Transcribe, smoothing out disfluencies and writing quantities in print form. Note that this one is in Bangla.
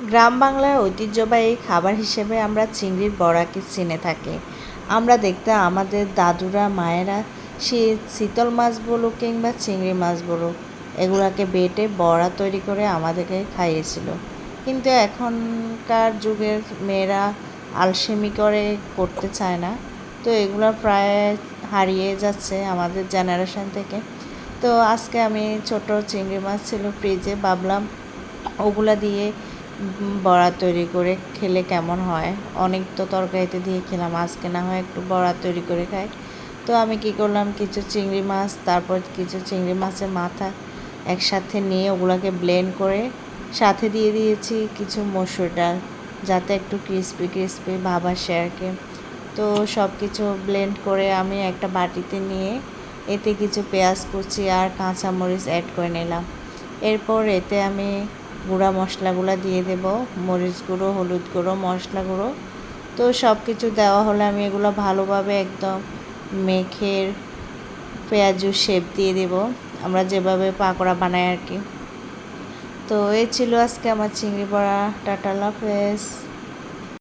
গ্রাম বাংলার ঐতিহ্যবাহী খাবার হিসেবে আমরা চিংড়ির বড়াকে চিনে থাকি। আমরা দেখতাম আমাদের দাদুরা মায়েরা সে চিতল মাছ বলুক কিংবা চিংড়ি মাছ বলুক, এগুলাকে বেটে বড়া তৈরি করে আমাদেরকে খাইয়েছিল। কিন্তু এখনকার যুগের মেয়েরা আলসেমি করে করতে চায় না, তো এগুলো প্রায় হারিয়ে যাচ্ছে আমাদের জেনারেশন থেকে। তো আজকে আমি ছোট চিংড়ি মাছ ছিল ফ্রিজে, ভাবলাম ওগুলা দিয়ে বড়া তৈরি করে খেলে কেমন হয়। অনেক তো তরকারিতে দিয়ে খেলাম, আজকে না হয় একটু বড়া তৈরি করে খাই। তো আমি কি করলাম, কিছু চিংড়ি মাছ, তারপর কিছু চিংড়ি মাছের মাথা একসাথে নিয়ে ওগুলোকে ব্লেন্ড করে সাথে দিয়ে দিয়েছি কিছু মসুর ডাল, যাতে একটু ক্রিস্পি ক্রিস্পি ভাব আসে আর কি। তো সব কিছু ব্লেন্ড করে আমি একটা বাটিতে নিয়ে এতে কিছু পেঁয়াজ কুচি আর কাঁচামরিচ অ্যাড করে নিলাম। এরপর এতে আমি গুঁড়া মশলাগুলো দিয়ে দেব, মরিচ গুঁড়ো, হলুদ গুঁড়ো, মশলা গুঁড়ো। তো সব কিছু দেওয়া হলে আমি এগুলো ভালোভাবে একদম মেখে পেঁয়াজু শেপ দিয়ে দেব, আমরা যেভাবে পাকোড়া বানাই আর কি। তো এই ছিল আজকে আমার চিংড়ি বড়া। টাটা, আল্লাহ হাফেজ।